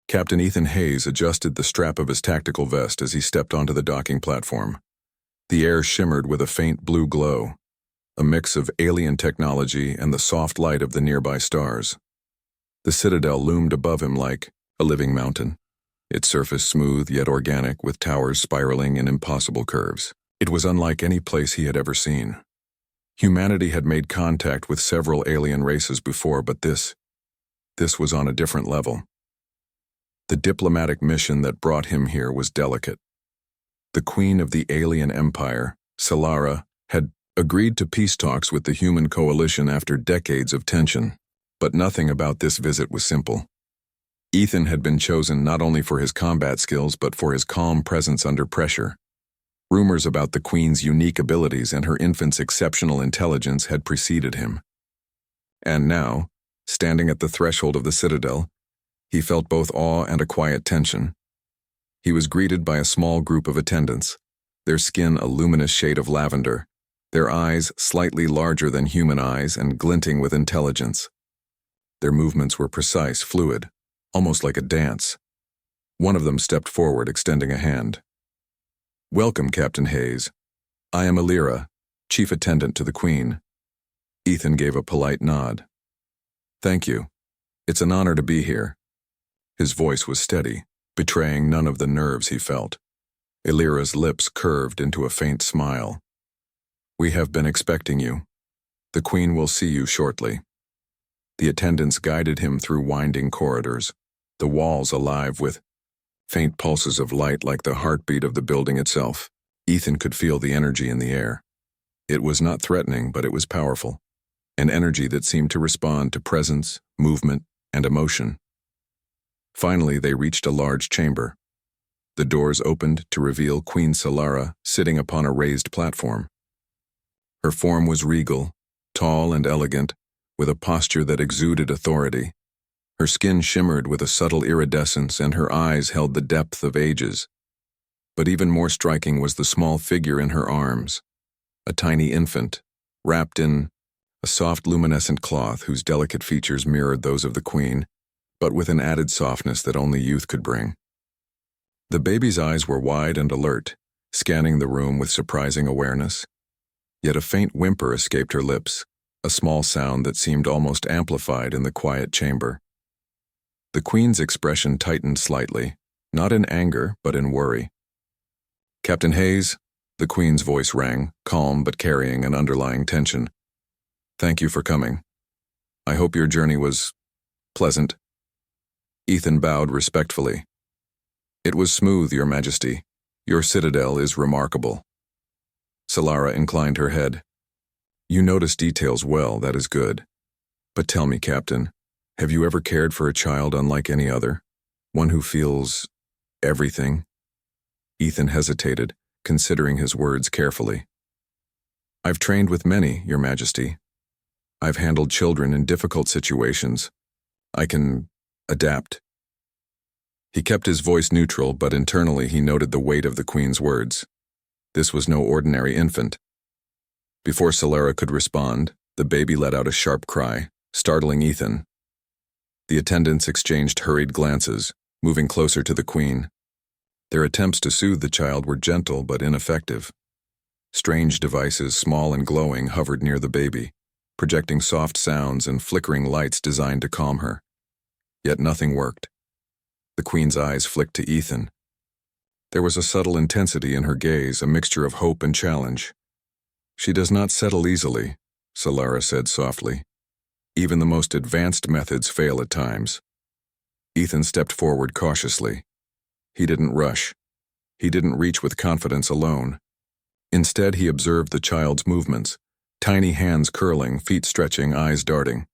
Captain Ethan Hayes adjusted the strap of his tactical vest as he stepped onto the docking platform. The air shimmered with a faint blue glow, a mix of alien technology and the soft light of the nearby stars. The citadel loomed above him like a living mountain, its surface smooth yet organic with towers spiraling in impossible curves. It was unlike any place he had ever seen. Humanity had made contact with several alien races before, but this was on a different level. The diplomatic mission that brought him here was delicate. The queen of the alien empire, Solara, had agreed to peace talks with the human coalition after decades of tension, but nothing about this visit was simple. Ethan had been chosen not only for his combat skills but for his calm presence under pressure. Rumors about the queen's unique abilities and her infant's exceptional intelligence had preceded him. And now, standing at the threshold of the citadel, he felt both awe and a quiet tension. He was greeted by a small group of attendants, their skin a luminous shade of lavender, their eyes slightly larger than human eyes and glinting with intelligence. Their movements were precise, fluid, almost like a dance. One of them stepped forward, extending a hand. "Welcome, Captain Hayes. I am Alira, chief attendant to the Queen." Ethan gave a polite nod. "Thank you. It's an honor to be here." His voice was steady, betraying none of the nerves he felt. Alira's lips curved into a faint smile. "We have been expecting you. The Queen will see you shortly." The attendants guided him through winding corridors, the walls alive with faint pulses of light like the heartbeat of the building itself. Ethan could feel the energy in the air. It was not threatening, but it was powerful, an energy that seemed to respond to presence, movement, and emotion. Finally, they reached a large chamber. The doors opened to reveal Queen Solara sitting upon a raised platform. Her form was regal, tall and elegant, with a posture that exuded authority. Her skin shimmered with a subtle iridescence and her eyes held the depth of ages. But even more striking was the small figure in her arms, a tiny infant, wrapped in a soft luminescent cloth whose delicate features mirrored those of the Queen, but with an added softness that only youth could bring. The baby's eyes were wide and alert, scanning the room with surprising awareness. Yet a faint whimper escaped her lips, a small sound that seemed almost amplified in the quiet chamber. The Queen's expression tightened slightly, not in anger, but in worry. "Captain Hayes," the Queen's voice rang, calm but carrying an underlying tension. "Thank you for coming. I hope your journey was pleasant." Ethan bowed respectfully. "It was smooth, Your Majesty. Your citadel is remarkable." Solara inclined her head. "You notice details well, that is good. But tell me, Captain, have you ever cared for a child unlike any other? One who feels everything?" Ethan hesitated, considering his words carefully. "I've trained with many, Your Majesty. I've handled children in difficult situations. I can adapt." He kept his voice neutral, but internally he noted the weight of the Queen's words. This was no ordinary infant. Before Solara could respond, the baby let out a sharp cry, startling Ethan. The attendants exchanged hurried glances, moving closer to the Queen. Their attempts to soothe the child were gentle but ineffective. Strange devices, small and glowing, hovered near the baby, projecting soft sounds and flickering lights designed to calm her. Yet nothing worked. The Queen's eyes flicked to Ethan. There was a subtle intensity in her gaze, a mixture of hope and challenge. "She does not settle easily," Solara said softly. "Even the most advanced methods fail at times." Ethan stepped forward cautiously. He didn't rush. He didn't reach with confidence alone. Instead, he observed the child's movements, tiny hands curling, feet stretching, eyes darting.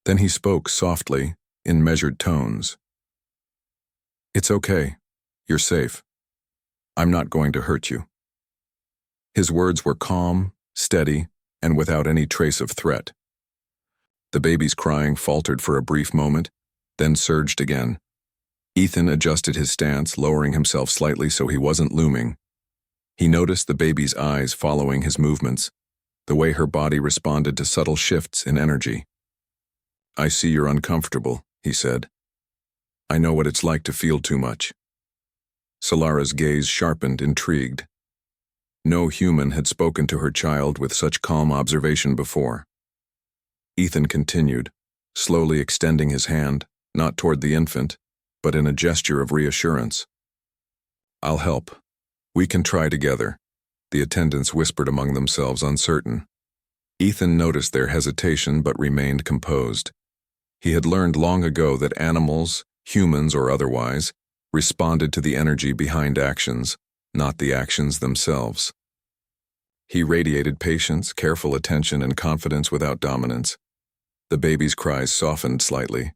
Then he spoke softly, in measured tones. "It's okay. You're safe. I'm not going to hurt you." His words were calm, steady, and without any trace of threat. The baby's crying faltered for a brief moment, then surged again. Ethan adjusted his stance, lowering himself slightly so he wasn't looming. He noticed the baby's eyes following his movements, the way her body responded to subtle shifts in energy. "I see you're uncomfortable," he said. I know what it's like to feel too much. Solara's gaze sharpened, intrigued. No human had spoken to her child with such calm observation before. Ethan continued, slowly extending his hand, not toward the infant, but in a gesture of reassurance. I'll help. We can try together, the attendants whispered among themselves, uncertain. Ethan noticed their hesitation but remained composed. He had learned long ago that animals, humans or otherwise, responded to the energy behind actions, not the actions themselves. He radiated patience, careful attention, and confidence without dominance. The baby's cries softened slightly.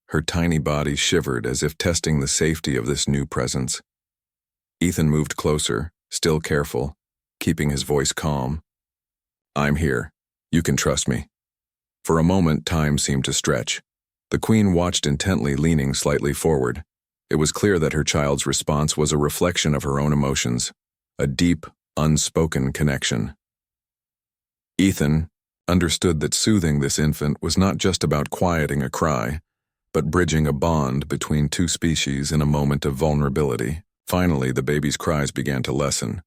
Her tiny body shivered as if testing the safety of this new presence. Ethan moved closer, still careful, keeping his voice calm. I'm here. You can trust me. For a moment, time seemed to stretch. The queen watched intently, leaning slightly forward. It was clear that her child's response was a reflection of her own emotions, a deep, unspoken connection. Ethan understood that soothing this infant was not just about quieting a cry, but bridging a bond between two species in a moment of vulnerability. Finally, the baby's cries began to lessen.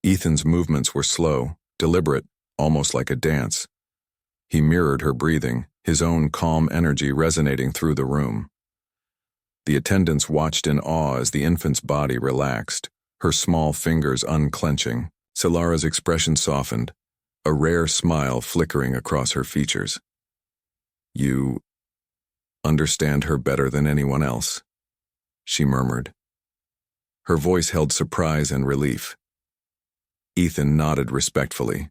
Ethan's movements were slow, deliberate, almost like a dance. He mirrored her breathing, his own calm energy resonating through the room. The attendants watched in awe as the infant's body relaxed, her small fingers unclenching. Solara's expression softened, a rare smile flickering across her features. You understand her better than anyone else, she murmured. Her voice held surprise and relief. Ethan nodded respectfully.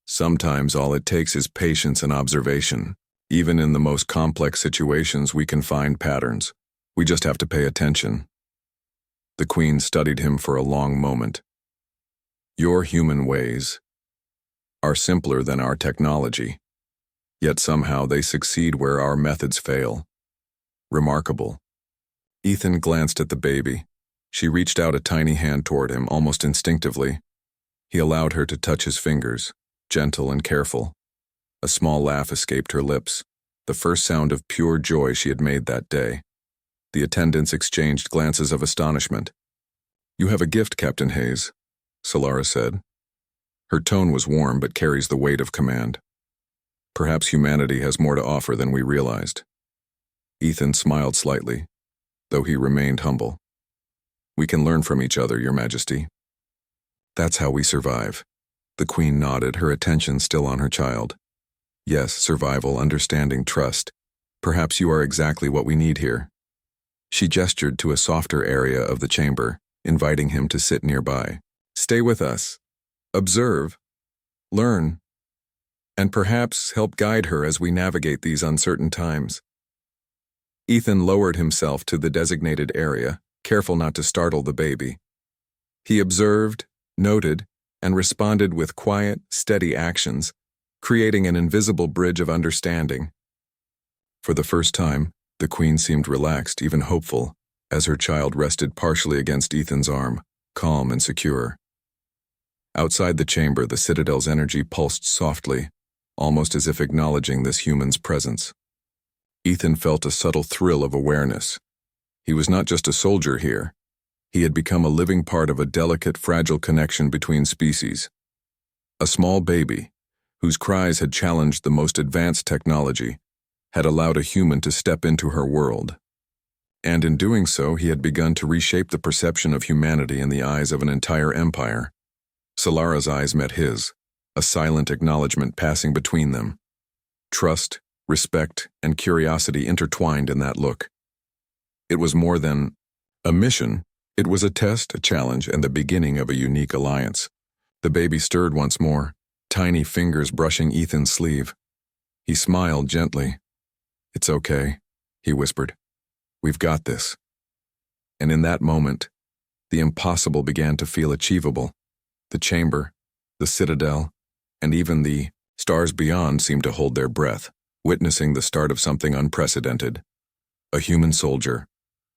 Sometimes all it takes is patience and observation. Even in the most complex situations, we can find patterns. We just have to pay attention. The queen studied him for a long moment. Your human ways are simpler than our technology, yet somehow they succeed where our methods fail. Remarkable. Ethan glanced at the baby. She reached out a tiny hand toward him, almost instinctively. He allowed her to touch his fingers, gentle and careful. A small laugh escaped her lips, the first sound of pure joy she had made that day. The attendants exchanged glances of astonishment. You have a gift, Captain Hayes, Solara said. Her tone was warm but carries the weight of command. Perhaps humanity has more to offer than we realized. Ethan smiled slightly, though he remained humble. We can learn from each other, Your Majesty. That's how we survive. The queen nodded, her attention still on her child. Yes, survival, understanding, trust. Perhaps you are exactly what we need here. She gestured to a softer area of the chamber, inviting him to sit nearby. Stay with us. Observe. Learn. And perhaps help guide her as we navigate these uncertain times. Ethan lowered himself to the designated area, careful not to startle the baby. He observed, noted, and responded with quiet, steady actions, creating an invisible bridge of understanding. For the first time, the queen seemed relaxed, even hopeful, as her child rested partially against Ethan's arm, calm and secure. Outside the chamber, the citadel's energy pulsed softly, almost as if acknowledging this human's presence. Ethan felt a subtle thrill of awareness. He was not just a soldier here. He had become a living part of a delicate, fragile connection between species. A small baby, whose cries had challenged the most advanced technology, had allowed a human to step into her world. And in doing so, he had begun to reshape the perception of humanity in the eyes of an entire empire. Solara's eyes met his, a silent acknowledgement passing between them. Trust, respect, and curiosity intertwined in that look. It was more than a mission. It was a test, a challenge, and the beginning of a unique alliance. The baby stirred once more, tiny fingers brushing Ethan's sleeve. He smiled gently. It's okay, he whispered. We've got this. And in that moment, the impossible began to feel achievable. The chamber, the citadel, and even the stars beyond seemed to hold their breath, witnessing the start of something unprecedented. A human soldier,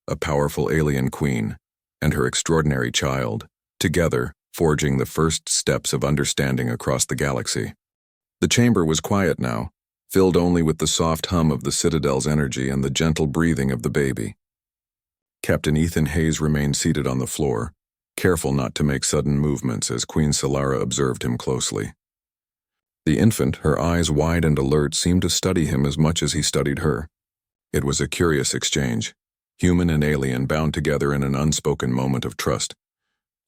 a powerful alien queen, and her extraordinary child, together forging the first steps of understanding across the galaxy. The chamber was quiet now, filled only with the soft hum of the Citadel's energy and the gentle breathing of the baby. Captain Ethan Hayes remained seated on the floor, careful not to make sudden movements as Queen Solara observed him closely. The infant, her eyes wide and alert, seemed to study him as much as he studied her. It was a curious exchange, human and alien bound together in an unspoken moment of trust.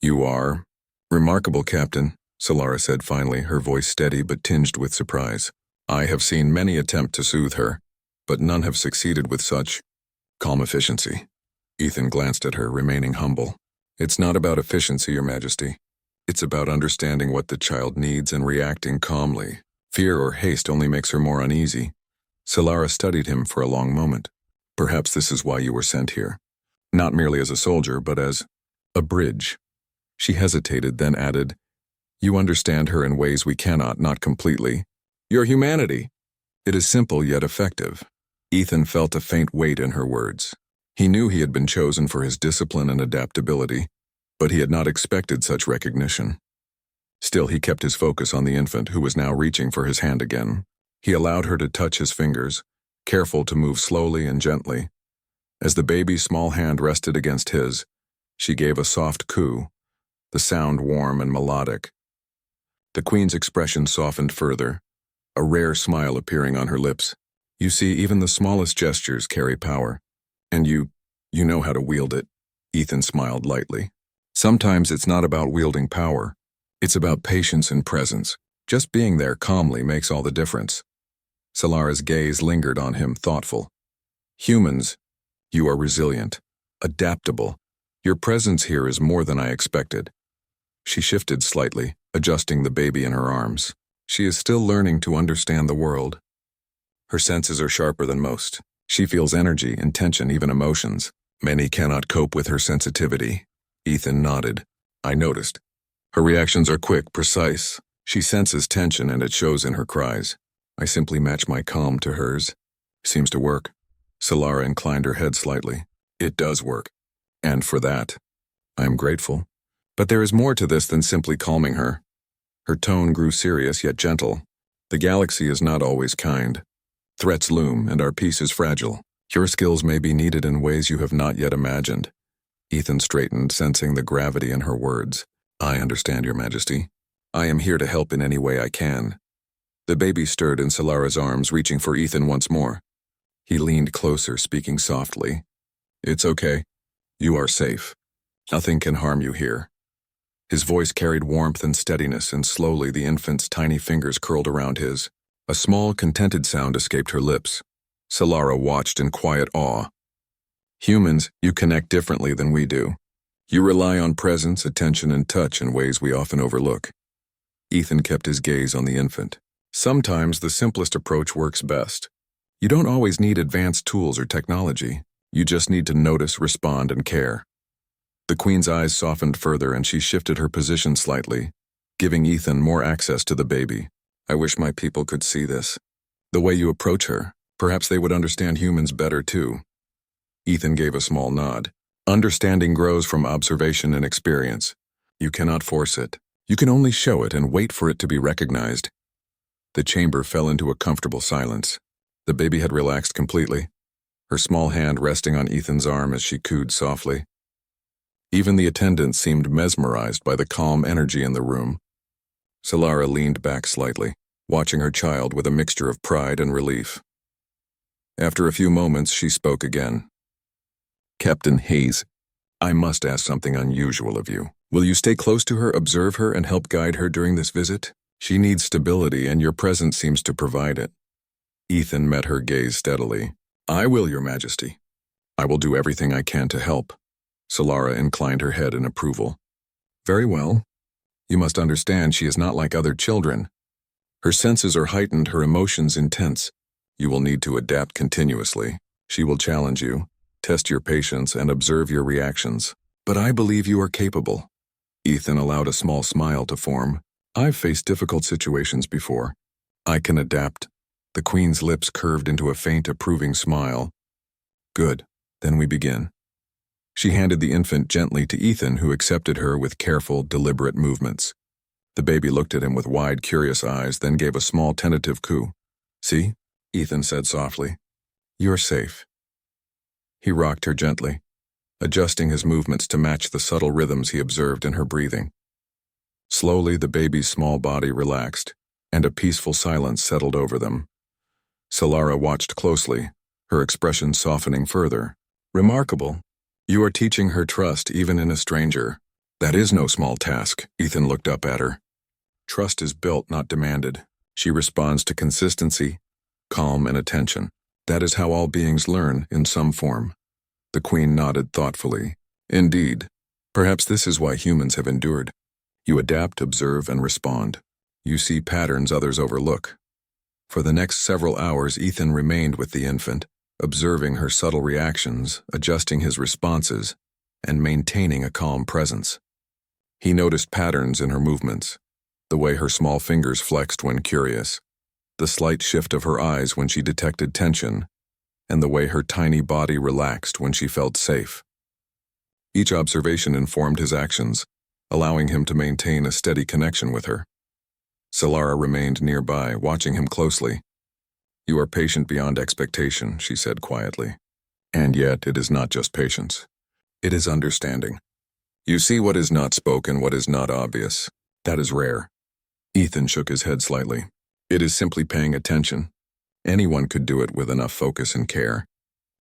"You are remarkable, Captain," Solara said finally, her voice steady but tinged with surprise. "I have seen many attempt to soothe her, but none have succeeded with such calm efficiency." Ethan glanced at her, remaining humble. "It's not about efficiency, Your Majesty. It's about understanding what the child needs and reacting calmly. Fear or haste only makes her more uneasy." Solara studied him for a long moment. "Perhaps this is why you were sent here. Not merely as a soldier, but as a bridge." She hesitated, then added, "You understand her in ways we cannot, not completely. Your humanity. It is simple yet effective." Ethan felt a faint weight in her words. He knew he had been chosen for his discipline and adaptability, but he had not expected such recognition. Still, he kept his focus on the infant, who was now reaching for his hand again. He allowed her to touch his fingers, careful to move slowly and gently. As the baby's small hand rested against his, she gave a soft coo, the sound warm and melodic. The Queen's expression softened further, a rare smile appearing on her lips. "You see, even the smallest gestures carry power. And you know how to wield it." Ethan smiled lightly. "Sometimes it's not about wielding power. It's about patience and presence. Just being there calmly makes all the difference." Solara's gaze lingered on him, thoughtful. "Humans, you are resilient, adaptable. Your presence here is more than I expected." She shifted slightly, adjusting the baby in her arms. She is still learning to understand the world. Her senses are sharper than most. She feels energy, intention, even emotions. Many cannot cope with her sensitivity. Ethan nodded. "I noticed. Her reactions are quick, precise. She senses tension and it shows in her cries. I simply match my calm to hers. Seems to work." Solara inclined her head slightly. "It does work. And for that, I am grateful. But there is more to this than simply calming her." Her tone grew serious yet gentle. "The galaxy is not always kind. Threats loom, and our peace is fragile. Your skills may be needed in ways you have not yet imagined." Ethan straightened, sensing the gravity in her words. "I understand, Your Majesty. I am here to help in any way I can." The baby stirred in Solara's arms, reaching for Ethan once more. He leaned closer, speaking softly. "It's okay. You are safe. Nothing can harm you here." His voice carried warmth and steadiness, and slowly the infant's tiny fingers curled around his. A small, contented sound escaped her lips. Solara watched in quiet awe. "Humans, you connect differently than we do. You rely on presence, attention, and touch in ways we often overlook." Ethan kept his gaze on the infant. "Sometimes the simplest approach works best. You don't always need advanced tools or technology. You just need to notice, respond, and care." The Queen's eyes softened further and she shifted her position slightly, giving Ethan more access to the baby. "I wish my people could see this. The way you approach her, perhaps they would understand humans better too." Ethan gave a small nod. "Understanding grows from observation and experience. You cannot force it. You can only show it and wait for it to be recognized." The chamber fell into a comfortable silence. The baby had relaxed completely, her small hand resting on Ethan's arm as she cooed softly. Even the attendants seemed mesmerized by the calm energy in the room. Solara leaned back slightly, watching her child with a mixture of pride and relief. After a few moments, she spoke again. "Captain Hayes, I must ask something unusual of you. Will you stay close to her, observe her, and help guide her during this visit? She needs stability, and your presence seems to provide it." Ethan met her gaze steadily. "I will, Your Majesty. I will do everything I can to help." Solara inclined her head in approval. "Very well. You must understand she is not like other children. Her senses are heightened, her emotions intense. You will need to adapt continuously. She will challenge you, test your patience, and observe your reactions. But I believe you are capable." Ethan allowed a small smile to form. "I've faced difficult situations before. I can adapt." The Queen's lips curved into a faint, approving smile. "Good. Then we begin." She handed the infant gently to Ethan, who accepted her with careful, deliberate movements. The baby looked at him with wide, curious eyes, then gave a small, tentative coo. "See? Ethan said softly. You're safe. He rocked her gently, adjusting his movements to match the subtle rhythms he observed in her breathing. Slowly, the baby's small body relaxed, and a peaceful silence settled over them. Solara watched closely, her expression softening further. Remarkable. You are teaching her trust even in a stranger. That is no small task. Ethan looked up at her. Trust is built, not demanded. She responds to consistency, calm, and attention. That is how all beings learn, in some form. The Queen nodded thoughtfully. Indeed. Perhaps this is why humans have endured. You adapt, observe, and respond. You see patterns others overlook. For the next several hours, Ethan remained with the infant, observing her subtle reactions, adjusting his responses, and maintaining a calm presence. He noticed patterns in her movements, the way her small fingers flexed when curious, the slight shift of her eyes when she detected tension, and the way her tiny body relaxed when she felt safe. Each observation informed his actions, allowing him to maintain a steady connection with her. Solara remained nearby, watching him closely. You are patient beyond expectation, she said quietly. And yet it is not just patience. It is understanding. You see what is not spoken, what is not obvious. That is rare. Ethan shook his head slightly. It is simply paying attention. Anyone could do it with enough focus and care.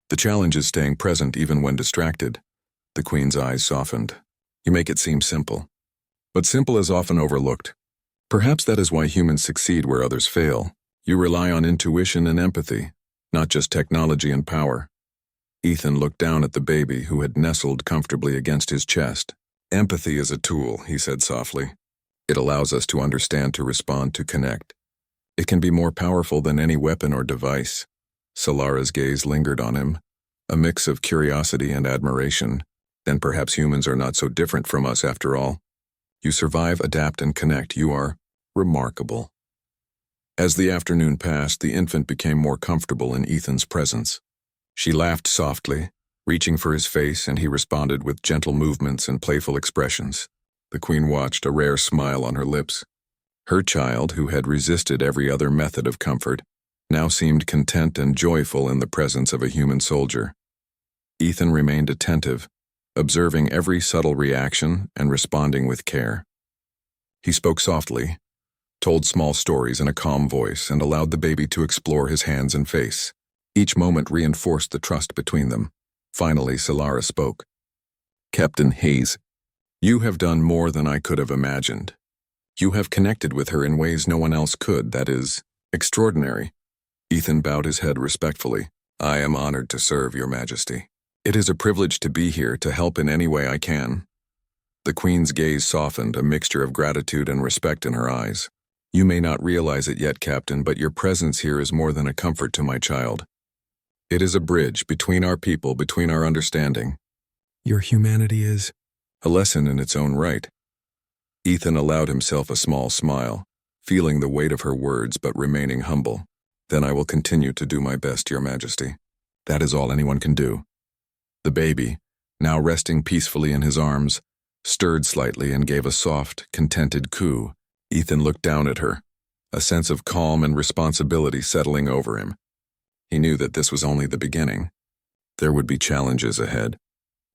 The challenge is staying present even when distracted. The Queen's eyes softened. You make it seem simple. But simple is often overlooked. Perhaps that is why humans succeed where others fail. You rely on intuition and empathy, not just technology and power. Ethan looked down at the baby who had nestled comfortably against his chest. Empathy is a tool, he said softly. It allows us to understand, to respond, to connect. It can be more powerful than any weapon or device. Solara's gaze lingered on him, a mix of curiosity and admiration. Then perhaps humans are not so different from us after all. You survive, adapt, and connect. You are remarkable. As the afternoon passed, the infant became more comfortable in Ethan's presence. She laughed softly, reaching for his face, and he responded with gentle movements and playful expressions. The Queen watched, a rare smile on her lips. Her child, who had resisted every other method of comfort, now seemed content and joyful in the presence of a human soldier. Ethan remained attentive, observing every subtle reaction and responding with care. He spoke softly, told small stories in a calm voice, and allowed the baby to explore his hands and face. Each moment reinforced the trust between them. Finally, Solara spoke. Captain Hayes, you have done more than I could have imagined. You have connected with her in ways no one else could. That is extraordinary. Ethan bowed his head respectfully. I am honored to serve, Your Majesty. It is a privilege to be here to help in any way I can. The Queen's gaze softened, a mixture of gratitude and respect in her eyes. You may not realize it yet, Captain, but your presence here is more than a comfort to my child. It is a bridge between our people, between our understanding. Your humanity is a lesson in its own right. Ethan allowed himself a small smile, feeling the weight of her words but remaining humble. Then I will continue to do my best, Your Majesty. That is all anyone can do. The baby, now resting peacefully in his arms, stirred slightly and gave a soft, contented coo. Ethan looked down at her, a sense of calm and responsibility settling over him. He knew that this was only the beginning. There would be challenges ahead,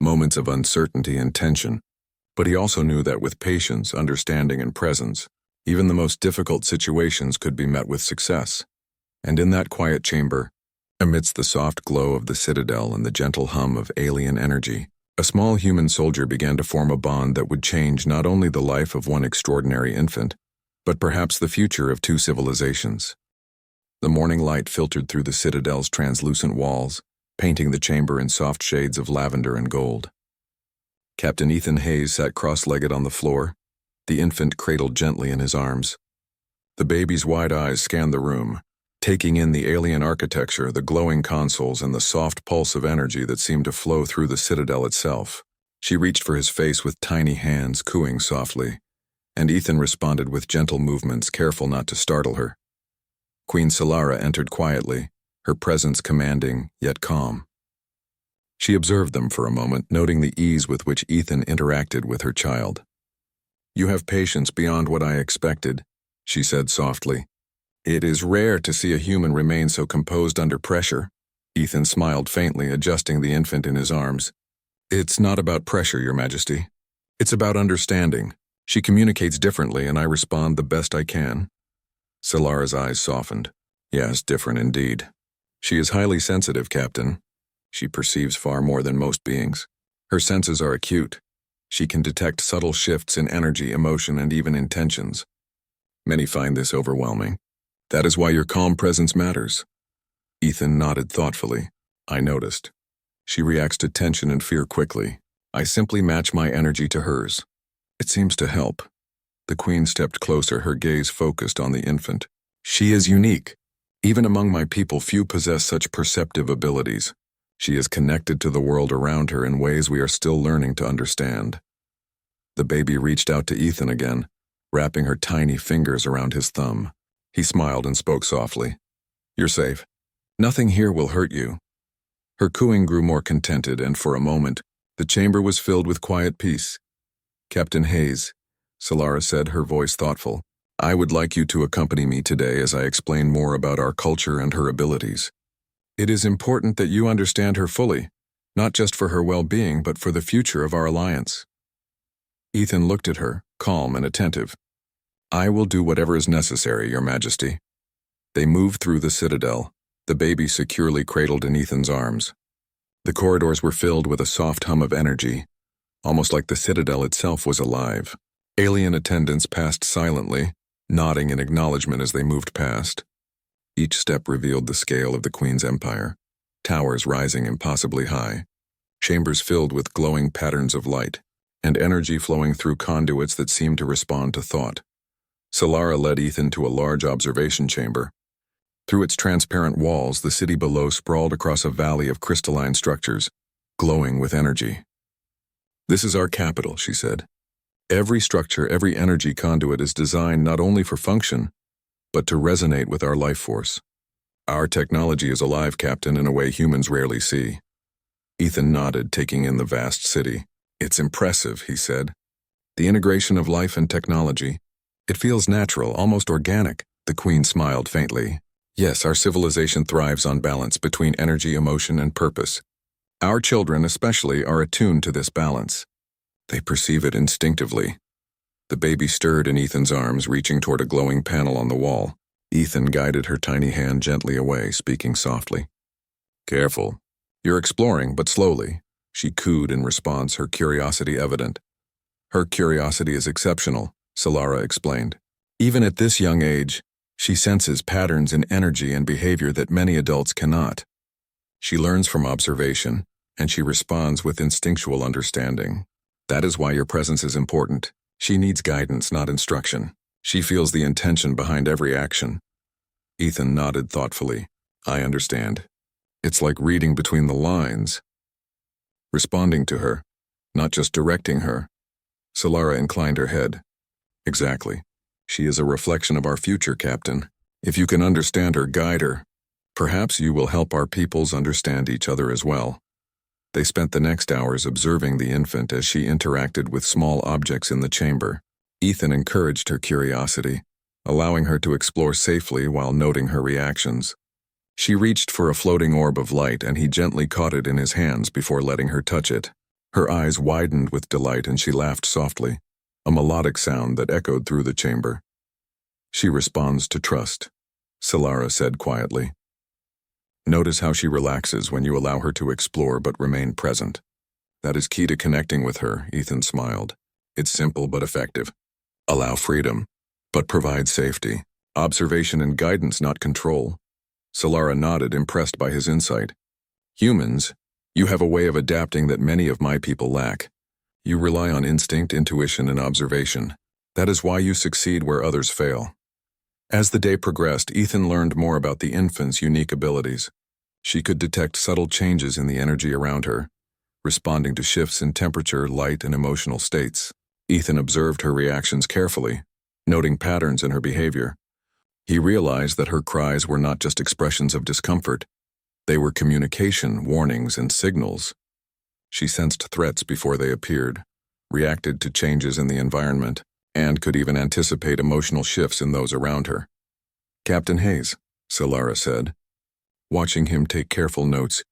moments of uncertainty and tension, but he also knew that with patience, understanding, and presence, even the most difficult situations could be met with success. And in that quiet chamber, amidst the soft glow of the citadel and the gentle hum of alien energy, a small human soldier began to form a bond that would change not only the life of one extraordinary infant, but perhaps the future of two civilizations. The morning light filtered through the citadel's translucent walls, painting the chamber in soft shades of lavender and gold. Captain Ethan Hayes sat cross-legged on the floor, the infant cradled gently in his arms. The baby's wide eyes scanned the room, taking in the alien architecture, the glowing consoles, and the soft pulse of energy that seemed to flow through the citadel itself. She reached for his face with tiny hands, cooing softly, and Ethan responded with gentle movements, careful not to startle her. Queen Solara entered quietly, her presence commanding, yet calm. She observed them for a moment, noting the ease with which Ethan interacted with her child. You have patience beyond what I expected, she said softly. It is rare to see a human remain so composed under pressure. Ethan smiled faintly, adjusting the infant in his arms. It's not about pressure, Your Majesty. It's about understanding. She communicates differently, and I respond the best I can. Solara's eyes softened. Yes, different indeed. She is highly sensitive, Captain. She perceives far more than most beings. Her senses are acute. She can detect subtle shifts in energy, emotion, and even intentions. Many find this overwhelming. That is why your calm presence matters. Ethan nodded thoughtfully. I noticed. She reacts to tension and fear quickly. I simply match my energy to hers. It seems to help. The Queen stepped closer, her gaze focused on the infant. She is unique. Even among my people, few possess such perceptive abilities. She is connected to the world around her in ways we are still learning to understand. The baby reached out to Ethan again, wrapping her tiny fingers around his thumb. He smiled and spoke softly. You're safe. Nothing here will hurt you. Her cooing grew more contented, and for a moment, the chamber was filled with quiet peace. Captain Hayes, Solara said, her voice thoughtful, I would like you to accompany me today as I explain more about our culture and her abilities. It is important that you understand her fully, not just for her well-being, but for the future of our alliance. Ethan looked at her, calm and attentive. I will do whatever is necessary, Your Majesty. They moved through the citadel, the baby securely cradled in Ethan's arms. The corridors were filled with a soft hum of energy, almost like the citadel itself was alive. Alien attendants passed silently, nodding in acknowledgement as they moved past. Each step revealed the scale of the Queen's empire, towers rising impossibly high, chambers filled with glowing patterns of light, and energy flowing through conduits that seemed to respond to thought. Solara led Ethan to a large observation chamber. Through its transparent walls, the city below sprawled across a valley of crystalline structures, glowing with energy. This is our capital, she said. Every structure, every energy conduit is designed not only for function, but to resonate with our life force. Our technology is alive, Captain, in a way humans rarely see. Ethan nodded, taking in the vast city. It's impressive, he said. The integration of life and technology. It feels natural, almost organic. The Queen smiled faintly. Yes, our civilization thrives on balance between energy, emotion, and purpose. Our children, especially, are attuned to this balance. They perceive it instinctively. The baby stirred in Ethan's arms, reaching toward a glowing panel on the wall. Ethan guided her tiny hand gently away, speaking softly. Careful. You're exploring, but slowly. She cooed in response, her curiosity evident. Her curiosity is exceptional, Solara explained. Even at this young age, she senses patterns in energy and behavior that many adults cannot. She learns from observation, and she responds with instinctual understanding. That is why your presence is important. She needs guidance, not instruction. She feels the intention behind every action. Ethan nodded thoughtfully. I understand. It's like reading between the lines. Responding to her, not just directing her. Solara inclined her head. Exactly. She is a reflection of our future, Captain. If you can understand her, guide her. Perhaps you will help our peoples understand each other as well. They spent the next hours observing the infant as she interacted with small objects in the chamber. Ethan encouraged her curiosity, allowing her to explore safely while noting her reactions. She reached for a floating orb of light, and he gently caught it in his hands before letting her touch it. Her eyes widened with delight, and she laughed softly, a melodic sound that echoed through the chamber. She responds to trust, Solara said quietly. Notice how she relaxes when you allow her to explore but remain present. That is key to connecting with her, Ethan smiled. It's simple but effective. Allow freedom, but provide safety. Observation and guidance, not control. Solara nodded, impressed by his insight. Humans, you have a way of adapting that many of my people lack. You rely on instinct, intuition, and observation. That is why you succeed where others fail. As the day progressed, Ethan learned more about the infant's unique abilities. She could detect subtle changes in the energy around her, responding to shifts in temperature, light, and emotional states. Ethan observed her reactions carefully, noting patterns in her behavior. He realized that her cries were not just expressions of discomfort. They were communication, warnings, and signals. She sensed threats before they appeared, reacted to changes in the environment, and could even anticipate emotional shifts in those around her. Captain Hayes, Solara said, watching him take careful notes.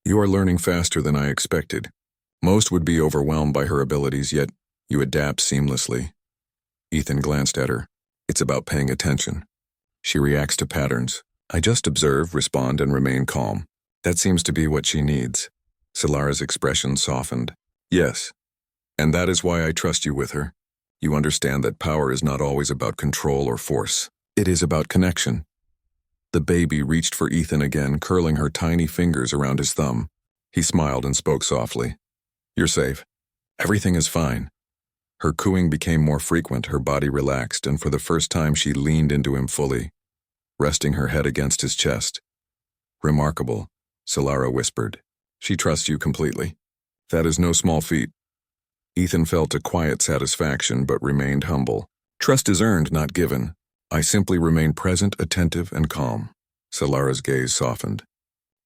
You are learning faster than I expected. Most would be overwhelmed by her abilities, yet you adapt seamlessly. Ethan glanced at her. It's about paying attention. She reacts to patterns. I just observe, respond, and remain calm. That seems to be what she needs. Solara's expression softened. Yes, and that is why I trust you with her. You understand that power is not always about control or force. It is about connection. The baby reached for Ethan again, curling her tiny fingers around his thumb. He smiled and spoke softly. You're safe. Everything is fine. Her cooing became more frequent, her body relaxed, and for the first time she leaned into him fully, resting her head against his chest. Remarkable, Solara whispered. She trusts you completely. That is no small feat. Ethan felt a quiet satisfaction but remained humble. Trust is earned, not given. I simply remain present, attentive, and calm. Solara's gaze softened.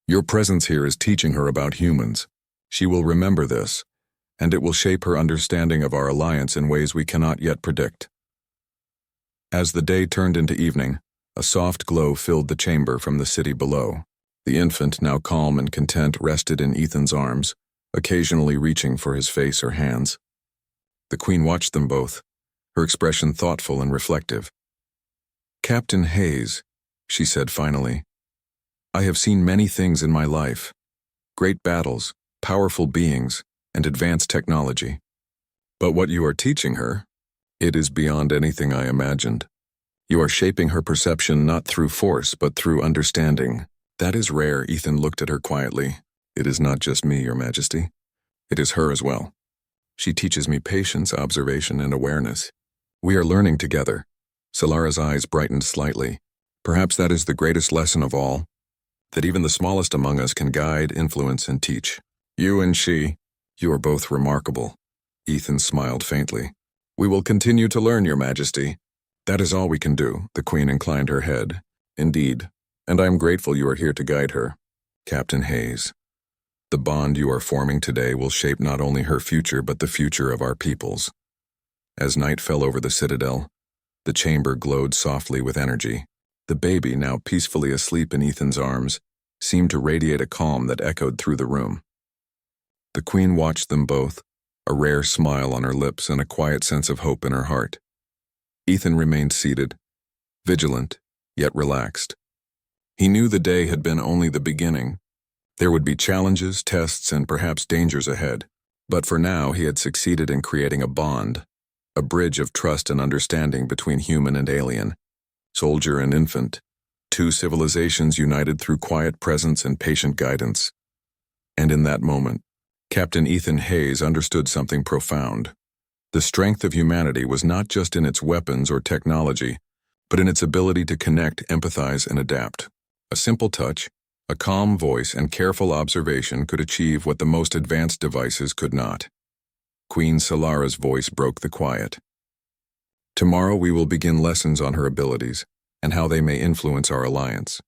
Your presence here is teaching her about humans. She will remember this, and it will shape her understanding of our alliance in ways we cannot yet predict. As the day turned into evening, a soft glow filled the chamber from the city below. The infant, now calm and content, rested in Ethan's arms, occasionally reaching for his face or hands. The Queen watched them both, her expression thoughtful and reflective. Captain Hayes, she said finally, I have seen many things in my life. Great battles, powerful beings, and advanced technology. But what you are teaching her, it is beyond anything I imagined. You are shaping her perception not through force, but through understanding. That is rare, Ethan looked at her quietly. It is not just me, Your Majesty. It is her as well. She teaches me patience, observation, and awareness. We are learning together. Solara's eyes brightened slightly. Perhaps that is the greatest lesson of all, that even the smallest among us can guide, influence, and teach. You and she, you are both remarkable. Ethan smiled faintly. We will continue to learn, Your Majesty. That is all we can do, the Queen inclined her head. Indeed, and I am grateful you are here to guide her. Captain Hayes, the bond you are forming today will shape not only her future but the future of our peoples. As night fell over the citadel, the chamber glowed softly with energy. The baby, now peacefully asleep in Ethan's arms, seemed to radiate a calm that echoed through the room. The Queen watched them both, a rare smile on her lips and a quiet sense of hope in her heart. Ethan remained seated, vigilant, yet relaxed. He knew the day had been only the beginning. There would be challenges, tests, and perhaps dangers ahead. But for now, he had succeeded in creating a bond, a bridge of trust and understanding between human and alien, soldier and infant, two civilizations united through quiet presence and patient guidance. And in that moment, Captain Ethan Hayes understood something profound. The strength of humanity was not just in its weapons or technology, but in its ability to connect, empathize, and adapt. A simple touch, a calm voice, and careful observation could achieve what the most advanced devices could not. Queen Solara's voice broke the quiet. Tomorrow we will begin lessons on her abilities and how they may influence our alliance.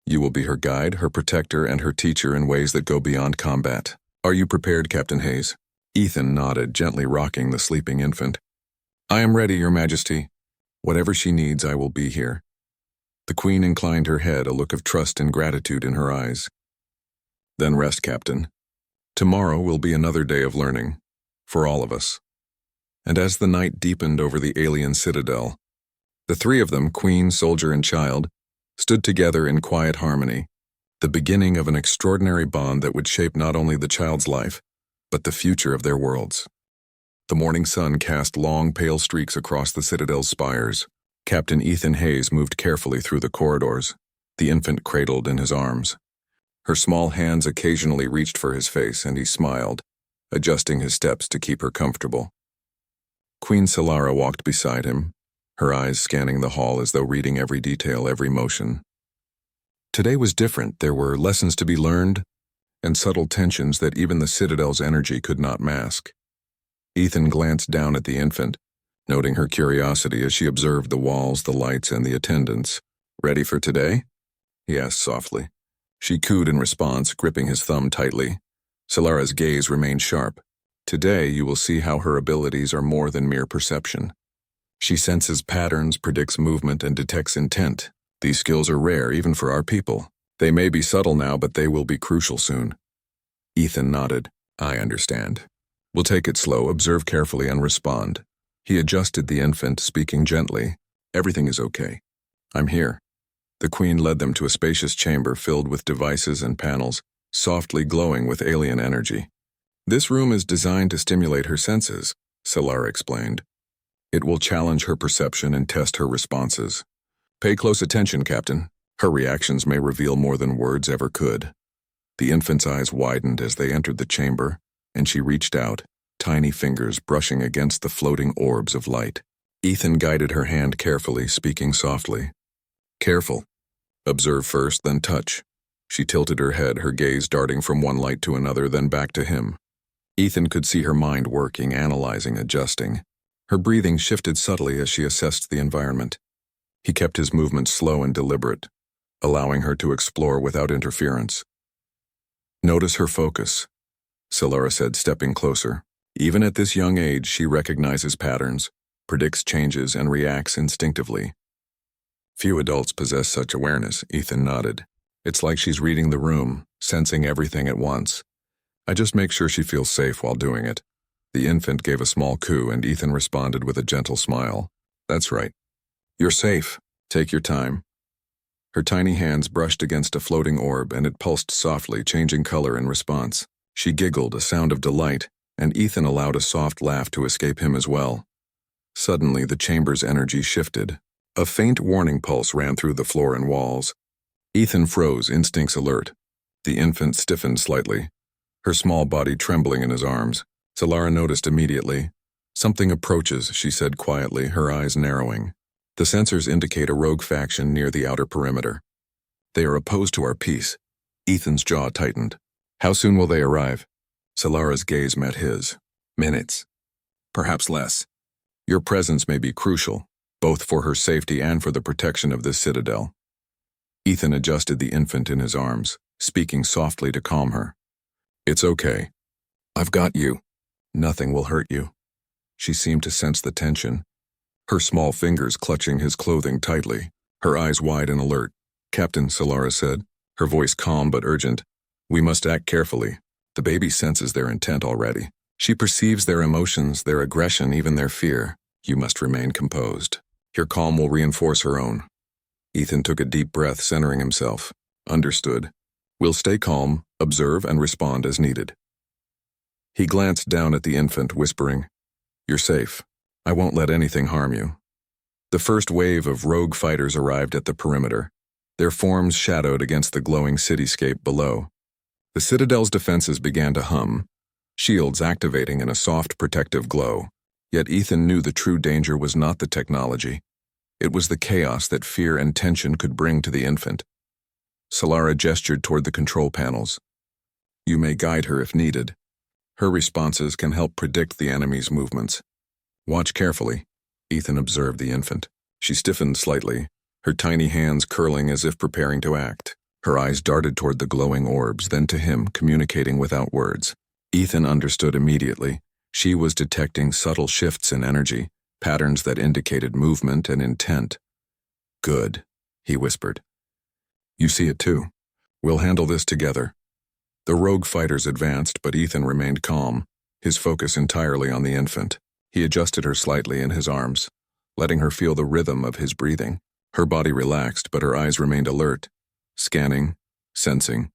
You will be her guide, her protector, and her teacher in ways that go beyond combat. Are you prepared, Captain Hayes? Ethan nodded, gently rocking the sleeping infant. I am ready, Your Majesty. Whatever she needs, I will be here. The Queen inclined her head, a look of trust and gratitude in her eyes. Then rest, Captain. Tomorrow will be another day of learning, for all of us. And as the night deepened over the alien citadel, the three of them, Queen, soldier, and child, stood together in quiet harmony, the beginning of an extraordinary bond that would shape not only the child's life, but the future of their worlds. The morning sun cast long, pale streaks across the citadel's spires. Captain Ethan Hayes moved carefully through the corridors, the infant cradled in his arms. Her small hands occasionally reached for his face, and he smiled, adjusting his steps to keep her comfortable. Queen Solara walked beside him, her eyes scanning the hall as though reading every detail, every motion. Today was different. There were lessons to be learned, and subtle tensions that even the citadel's energy could not mask. Ethan glanced down at the infant, noting her curiosity as she observed the walls, the lights, and the attendants. Ready for today? He asked softly. She cooed in response, gripping his thumb tightly. Solara's gaze remained sharp. Today you will see how her abilities are more than mere perception. She senses patterns, predicts movement, and detects intent. These skills are rare even for our people. They may be subtle now, but they will be crucial soon. Ethan nodded. I understand. We'll take it slow, observe carefully, and respond. He adjusted the infant, speaking gently. Everything is okay. I'm here. The Queen led them to a spacious chamber filled with devices and panels, softly glowing with alien energy. This room is designed to stimulate her senses, Solara explained. It will challenge her perception and test her responses. Pay close attention, Captain. Her reactions may reveal more than words ever could. The infant's eyes widened as they entered the chamber, and she reached out, tiny fingers brushing against the floating orbs of light. Ethan guided her hand carefully, speaking softly. Careful. Observe first, then touch. She tilted her head, her gaze darting from one light to another, then back to him. Ethan could see her mind working, analyzing, adjusting. Her breathing shifted subtly as she assessed the environment. He kept his movements slow and deliberate, allowing her to explore without interference. Notice her focus, Solara said, stepping closer. Even at this young age, she recognizes patterns, predicts changes, and reacts instinctively. Few adults possess such awareness, Ethan nodded. It's like she's reading the room, sensing everything at once. I just make sure she feels safe while doing it. The infant gave a small coo, and Ethan responded with a gentle smile. That's right. You're safe. Take your time. Her tiny hands brushed against a floating orb, and it pulsed softly, changing color in response. She giggled, a sound of delight, and Ethan allowed a soft laugh to escape him as well. Suddenly, the chamber's energy shifted. A faint warning pulse ran through the floor and walls. Ethan froze, instincts alert. The infant stiffened slightly, her small body trembling in his arms. Solara noticed immediately. Something approaches, she said quietly, her eyes narrowing. The sensors indicate a rogue faction near the outer perimeter. They are opposed to our peace. Ethan's jaw tightened. How soon will they arrive? Solara's gaze met his. Minutes. Perhaps less. Your presence may be crucial, both for her safety and for the protection of this citadel. Ethan adjusted the infant in his arms, speaking softly to calm her. It's okay. I've got you. Nothing will hurt you. She seemed to sense the tension, her small fingers clutching his clothing tightly, her eyes wide and alert. Captain, Solara said, her voice calm but urgent. We must act carefully. The baby senses their intent already. She perceives their emotions, their aggression, even their fear. You must remain composed. Your calm will reinforce her own. Ethan took a deep breath, centering himself. Understood. We'll stay calm, observe, and respond as needed. He glanced down at the infant, whispering, You're safe. I won't let anything harm you. The first wave of rogue fighters arrived at the perimeter, their forms shadowed against the glowing cityscape below. The citadel's defenses began to hum, shields activating in a soft protective glow. Yet Ethan knew the true danger was not the technology. It was the chaos that fear and tension could bring to the infant. Solara gestured toward the control panels. You may guide her if needed. Her responses can help predict the enemy's movements. Watch carefully, Ethan observed the infant. She stiffened slightly, her tiny hands curling as if preparing to act. Her eyes darted toward the glowing orbs, then to him, communicating without words. Ethan understood immediately. She was detecting subtle shifts in energy, patterns that indicated movement and intent. Good, he whispered. You see it too. We'll handle this together. The rogue fighters advanced, but Ethan remained calm, his focus entirely on the infant. He adjusted her slightly in his arms, letting her feel the rhythm of his breathing. Her body relaxed, but her eyes remained alert, scanning, sensing.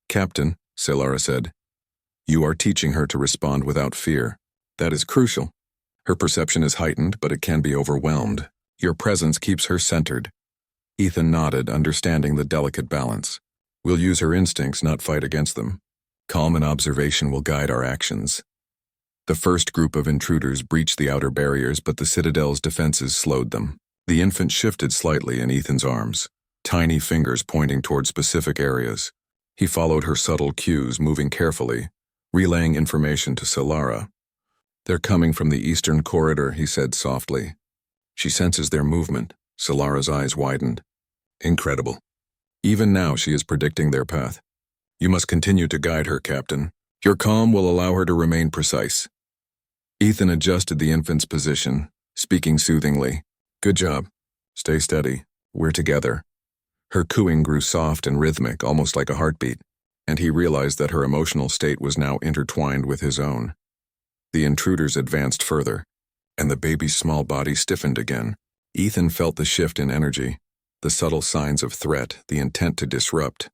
Captain, Solara said, you are teaching her to respond without fear. That is crucial. Her perception is heightened, but it can be overwhelmed. Your presence keeps her centered. Ethan nodded, understanding the delicate balance. We'll use her instincts, not fight against them. Calm and observation will guide our actions. The first group of intruders breached the outer barriers, but the citadel's defenses slowed them. The infant shifted slightly in Ethan's arms, tiny fingers pointing toward specific areas. He followed her subtle cues, moving carefully, relaying information to Solara. They're coming from the eastern corridor, he said softly. She senses their movement. Solara's eyes widened. Incredible. Even now she is predicting their path. You must continue to guide her, Captain. Your calm will allow her to remain precise. Ethan adjusted the infant's position, speaking soothingly. Good job. Stay steady. We're together." Her cooing grew soft and rhythmic, almost like a heartbeat, and he realized that her emotional state was now intertwined with his own. The intruders advanced further, and the baby's small body stiffened again. Ethan felt the shift in energy, the subtle signs of threat, the intent to disrupt.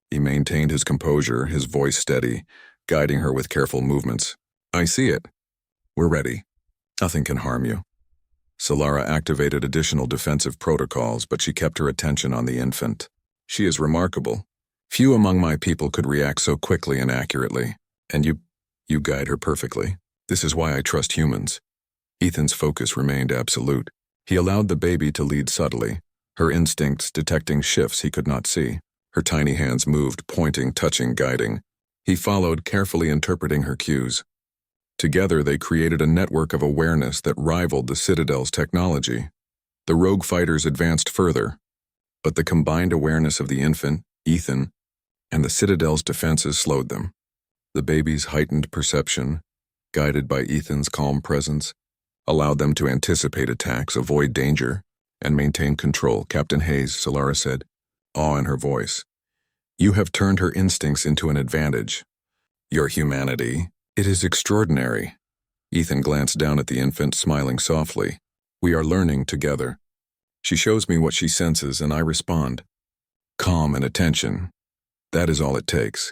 He maintained his composure, his voice steady, guiding her with careful movements. "I see it. We're ready. Nothing can harm you." Solara activated additional defensive protocols, but she kept her attention on the infant. "She is remarkable. Few among my people could react so quickly and accurately, and you guide her perfectly. This is why I trust humans." Ethan's focus remained absolute. He allowed the baby to lead subtly, her instincts detecting shifts he could not see. Her tiny hands moved, pointing, touching, guiding. He followed, carefully interpreting her cues. Together they created a network of awareness that rivaled the Citadel's technology. The rogue fighters advanced further, but the combined awareness of the infant, Ethan, and the Citadel's defenses slowed them. The baby's heightened perception, guided by Ethan's calm presence, allowed them to anticipate attacks, avoid danger, and maintain control. "Captain Hayes," Solara said, awe in her voice. "You have turned her instincts into an advantage. Your humanity, it is extraordinary." Ethan glanced down at the infant, smiling softly. "We are learning together. She shows me what she senses, and I respond. Calm and attention. That is all it takes."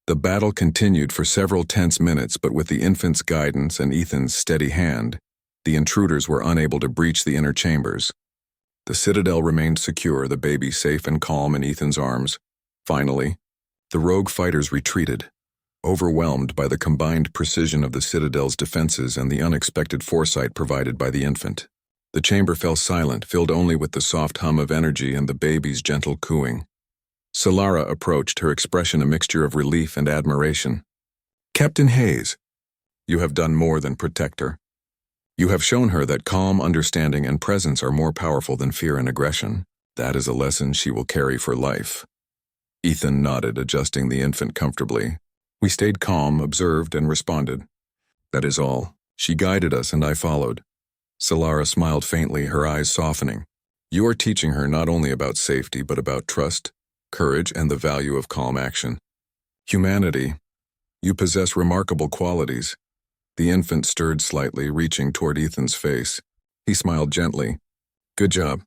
The battle continued for several tense minutes, but with the infant's guidance and Ethan's steady hand, the intruders were unable to breach the inner chambers. The Citadel remained secure, the baby safe and calm in Ethan's arms. Finally, the rogue fighters retreated, overwhelmed by the combined precision of the Citadel's defenses and the unexpected foresight provided by the infant. The chamber fell silent, filled only with the soft hum of energy and the baby's gentle cooing. Solara approached, her expression a mixture of relief and admiration. "Captain Hayes, you have done more than protect her. You have shown her that calm, understanding, and presence are more powerful than fear and aggression. That is a lesson she will carry for life." Ethan nodded, adjusting the infant comfortably. "We stayed calm, observed, and responded. That is all. She guided us, and I followed." Solara smiled faintly, her eyes softening. "You are teaching her not only about safety, but about trust, courage, and the value of calm action. Humanity, you possess remarkable qualities." The infant stirred slightly, reaching toward Ethan's face. He smiled gently. "Good job.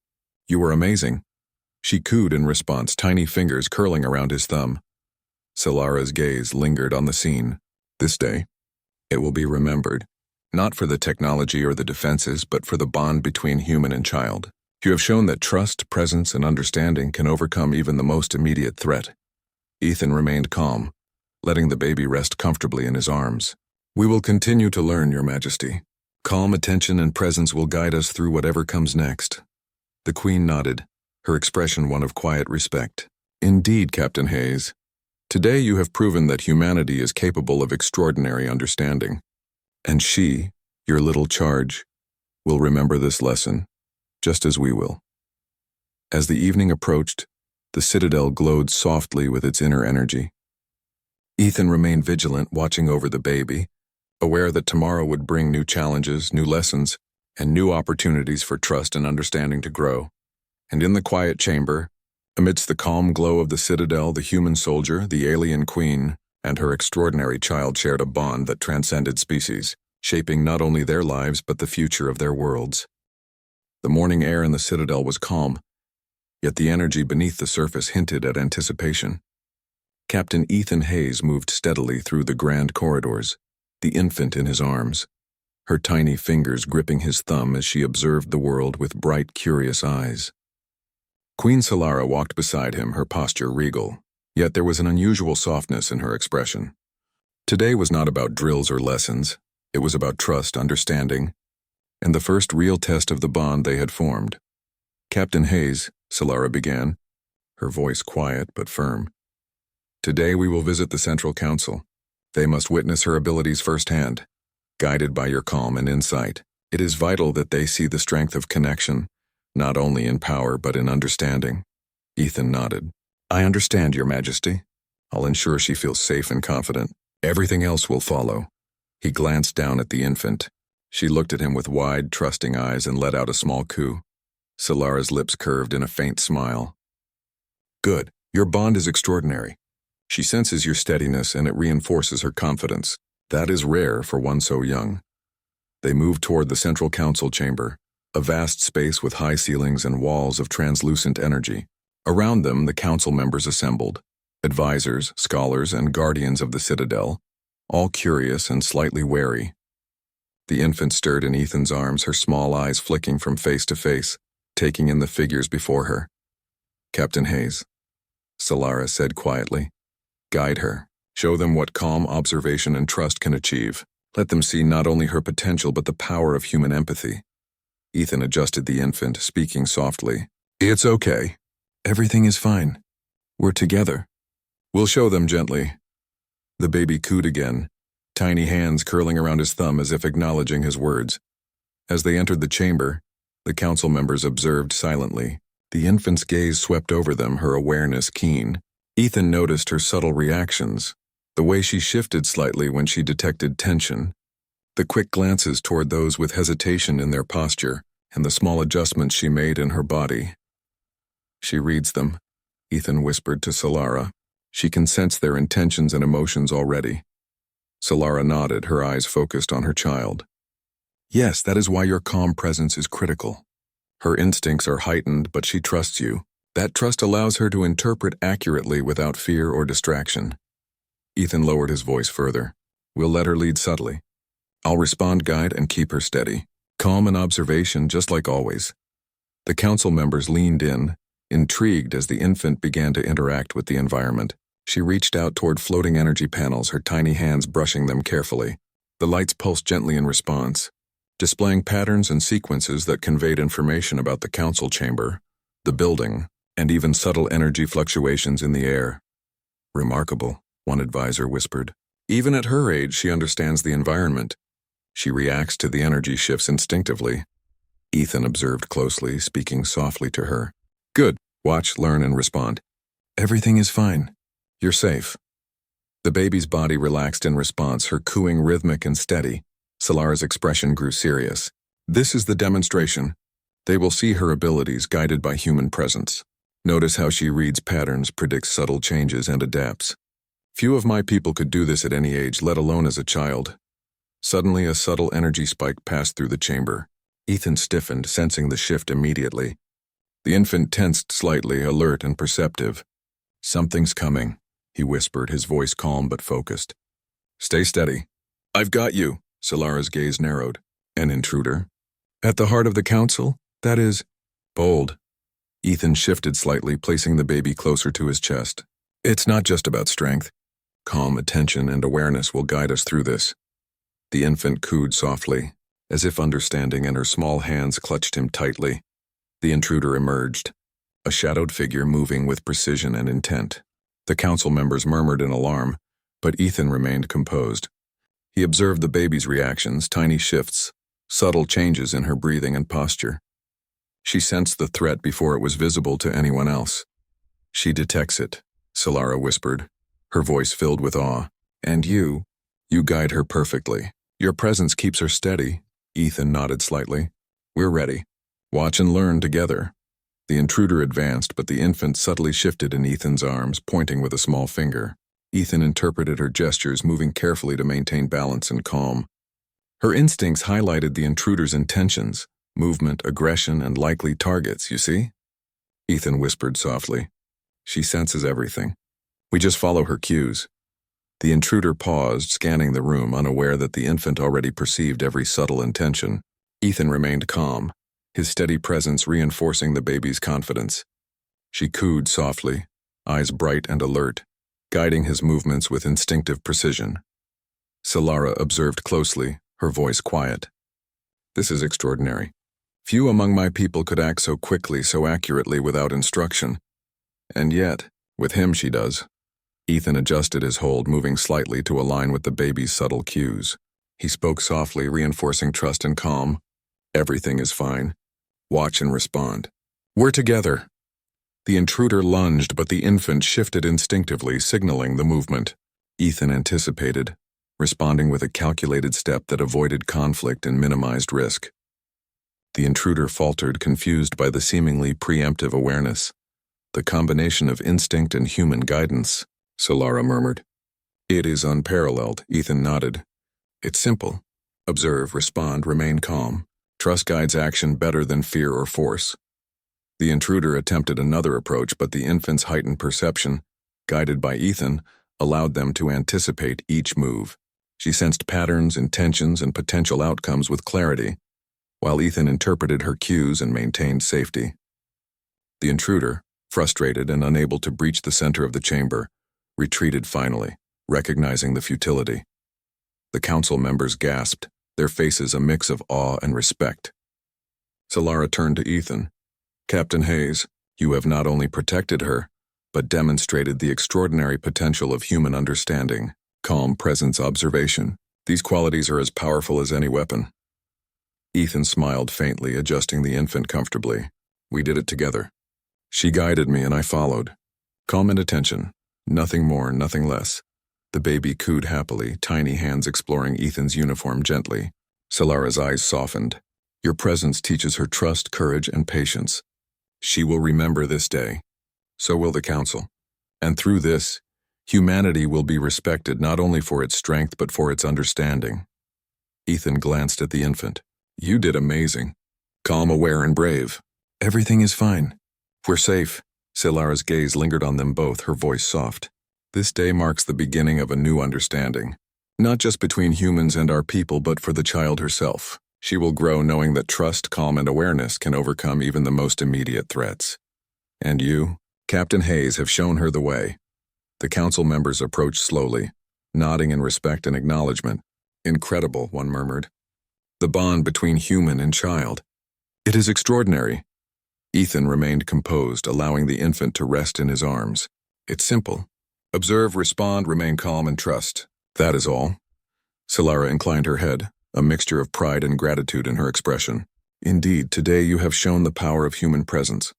You were amazing." She cooed in response, tiny fingers curling around his thumb. Solara's gaze lingered on the scene. "This day, it will be remembered, not for the technology or the defenses, but for the bond between human and child. You have shown that trust, presence, and understanding can overcome even the most immediate threat." Ethan remained calm, letting the baby rest comfortably in his arms. "We will continue to learn, Your Majesty. Calm attention and presence will guide us through whatever comes next." The Queen nodded, her expression one of quiet respect. "Indeed, Captain Hayes. Today you have proven that humanity is capable of extraordinary understanding. And she, your little charge, will remember this lesson, just as we will." As the evening approached, the Citadel glowed softly with its inner energy. Ethan remained vigilant, watching over the baby, aware that tomorrow would bring new challenges, new lessons, and new opportunities for trust and understanding to grow. And in the quiet chamber, amidst the calm glow of the Citadel, the human soldier, the alien queen, and her extraordinary child shared a bond that transcended species, shaping not only their lives but the future of their worlds. The morning air in the Citadel was calm, yet the energy beneath the surface hinted at anticipation. Captain Ethan Hayes moved steadily through the grand corridors, the infant in his arms, her tiny fingers gripping his thumb as she observed the world with bright, curious eyes. Queen Solara walked beside him, her posture regal, yet there was an unusual softness in her expression. Today was not about drills or lessons. It was about trust, understanding, and the first real test of the bond they had formed. "Captain Hayes," Solara began, her voice quiet but firm. "Today we will visit the Central Council. They must witness her abilities firsthand, guided by your calm and insight. It is vital that they see the strength of connection, not only in power but in understanding." Ethan nodded. "I understand, Your Majesty. I'll ensure she feels safe and confident. Everything else will follow." He glanced down at the infant. She looked at him with wide, trusting eyes and let out a small coo. Solara's lips curved in a faint smile. Good. Your bond is extraordinary. She senses your steadiness and it reinforces her confidence. That is rare for one so young. They moved toward the central council chamber, a vast space with high ceilings and walls of translucent energy. Around them, the council members assembled, advisors, scholars, and guardians of the citadel, all curious and slightly wary. The infant stirred in Ethan's arms, her small eyes flicking from face to face, taking in the figures before her. Captain Hayes, Solara said quietly. Guide her. Show them what calm observation and trust can achieve. Let them see not only her potential but the power of human empathy. Ethan adjusted the infant, speaking softly. It's okay. Everything is fine. We're together. We'll show them gently. The baby cooed again, tiny hands curling around his thumb as if acknowledging his words. As they entered the chamber, the council members observed silently. The infant's gaze swept over them, her awareness keen. Ethan noticed her subtle reactions, the way she shifted slightly when she detected tension, the quick glances toward those with hesitation in their posture, and the small adjustments she made in her body. She reads them, Ethan whispered to Solara. She can sense their intentions and emotions already. Solara nodded, her eyes focused on her child. Yes, that is why your calm presence is critical. Her instincts are heightened, but she trusts you. That trust allows her to interpret accurately without fear or distraction. Ethan lowered his voice further. We'll let her lead subtly. I'll respond, guide, and keep her steady. Calm and observation, just like always. The council members leaned in, intrigued as the infant began to interact with the environment. She reached out toward floating energy panels, her tiny hands brushing them carefully. The lights pulsed gently in response, displaying patterns and sequences that conveyed information about the council chamber, the building, and even subtle energy fluctuations in the air. Remarkable, one advisor whispered. Even at her age, she understands the environment. She reacts to the energy shifts instinctively. Ethan observed closely, speaking softly to her. Good. Watch, learn, and respond. Everything is fine. You're safe. The baby's body relaxed in response, her cooing rhythmic and steady. Solara's expression grew serious. This is the demonstration. They will see her abilities guided by human presence. Notice how she reads patterns, predicts subtle changes, and adapts. Few of my people could do this at any age, let alone as a child. Suddenly, a subtle energy spike passed through the chamber. Ethan stiffened, sensing the shift immediately. The infant tensed slightly, alert and perceptive. Something's coming, he whispered, his voice calm but focused. Stay steady. I've got you. Solara's gaze narrowed. An intruder? At the heart of the council? That is bold. Ethan shifted slightly, placing the baby closer to his chest. It's not just about strength. Calm attention and awareness will guide us through this. The infant cooed softly, as if understanding, and her small hands clutched him tightly. The intruder emerged, a shadowed figure moving with precision and intent. The council members murmured in alarm, but Ethan remained composed. He observed the baby's reactions, tiny shifts, subtle changes in her breathing and posture. She sensed the threat before it was visible to anyone else. She detects it, Solara whispered, her voice filled with awe. And you guide her perfectly. Your presence keeps her steady. Ethan nodded slightly. We're ready. Watch and learn together. The intruder advanced, but the infant subtly shifted in Ethan's arms, pointing with a small finger. Ethan interpreted her gestures, moving carefully to maintain balance and calm. Her instincts highlighted the intruder's intentions, movement, aggression, and likely targets, you see? Ethan whispered softly. She senses everything. We just follow her cues. The intruder paused, scanning the room, unaware that the infant already perceived every subtle intention. Ethan remained calm, his steady presence reinforcing the baby's confidence. She cooed softly, eyes bright and alert, guiding his movements with instinctive precision. Solara observed closely, her voice quiet. This is extraordinary. Few among my people could act so quickly, so accurately without instruction. And yet, with him she does. Ethan adjusted his hold, moving slightly to align with the baby's subtle cues. He spoke softly, reinforcing trust and calm. Everything is fine. Watch and respond. We're together. The intruder lunged, but the infant shifted instinctively, signaling the movement. Ethan anticipated, responding with a calculated step that avoided conflict and minimized risk. The intruder faltered, confused by the seemingly preemptive awareness. The combination of instinct and human guidance, Solara murmured. It is unparalleled, Ethan nodded. It's simple. Observe, respond, remain calm. Trust guides action better than fear or force. The intruder attempted another approach, but the infant's heightened perception, guided by Ethan, allowed them to anticipate each move. She sensed patterns, intentions, and potential outcomes with clarity, while Ethan interpreted her cues and maintained safety. The intruder, frustrated and unable to breach the center of the chamber, retreated finally, recognizing the futility. The council members gasped, their faces a mix of awe and respect. Solara turned to Ethan. Captain Hayes, you have not only protected her, but demonstrated the extraordinary potential of human understanding, calm presence, observation. These qualities are as powerful as any weapon. Ethan smiled faintly, adjusting the infant comfortably. We did it together. She guided me and I followed. Calm and attention. Nothing more, nothing less. The baby cooed happily, tiny hands exploring Ethan's uniform gently. Solara's eyes softened. Your presence teaches her trust, courage, and patience. She will remember this day. So will the council. And through this, humanity will be respected not only for its strength but for its understanding. Ethan glanced at the infant. You did amazing. Calm, aware, and brave. Everything is fine. We're safe. Solara's gaze lingered on them both, her voice soft. This day marks the beginning of a new understanding. Not just between humans and our people, but for the child herself. She will grow knowing that trust, calm, and awareness can overcome even the most immediate threats. And you, Captain Hayes, have shown her the way. The council members approached slowly, nodding in respect and acknowledgement. Incredible, one murmured. The bond between human and child. It is extraordinary. Ethan remained composed, allowing the infant to rest in his arms. It's simple. Observe, respond, remain calm, and trust. That is all. Solara inclined her head, a mixture of pride and gratitude in her expression. Indeed, today you have shown the power of human presence,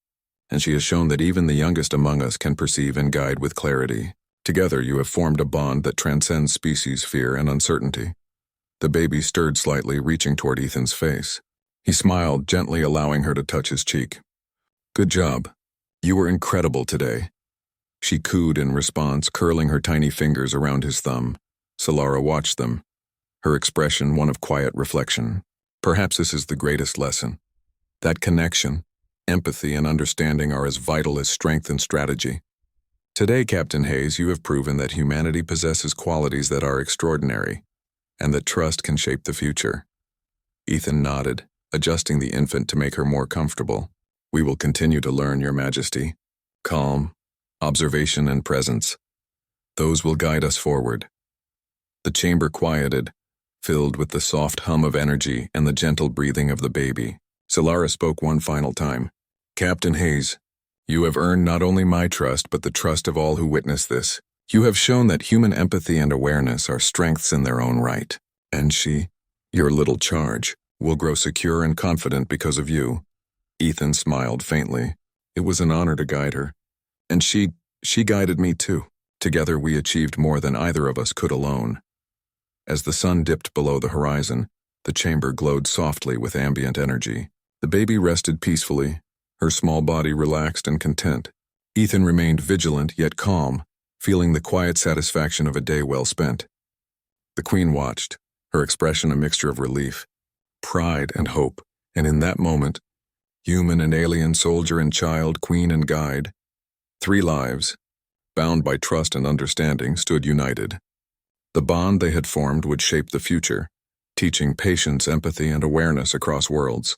and she has shown that even the youngest among us can perceive and guide with clarity. Together you have formed a bond that transcends species, fear, and uncertainty. The baby stirred slightly, reaching toward Ethan's face. He smiled, gently allowing her to touch his cheek. Good job. You were incredible today. She cooed in response, curling her tiny fingers around his thumb. Solara watched them, her expression one of quiet reflection. Perhaps this is the greatest lesson. That connection, empathy, and understanding are as vital as strength and strategy. Today, Captain Hayes, you have proven that humanity possesses qualities that are extraordinary, and that trust can shape the future. Ethan nodded, adjusting the infant to make her more comfortable. We will continue to learn, Your Majesty. Calm, observation, and presence. Those will guide us forward. The chamber quieted, filled with the soft hum of energy and the gentle breathing of the baby. Solara spoke one final time. Captain Hayes, you have earned not only my trust but the trust of all who witness this. You have shown that human empathy and awareness are strengths in their own right. And she, your little charge, will grow secure and confident because of you. Ethan smiled faintly. It was an honor to guide her. And she guided me too. Together we achieved more than either of us could alone. As the sun dipped below the horizon, the chamber glowed softly with ambient energy. The baby rested peacefully, her small body relaxed and content. Ethan remained vigilant yet calm, feeling the quiet satisfaction of a day well spent. The Queen watched, her expression a mixture of relief, pride, and hope, and in that moment, human and alien, soldier and child, queen and guide, 3 lives, bound by trust and understanding, stood united. The bond they had formed would shape the future, teaching patience, empathy, and awareness across worlds.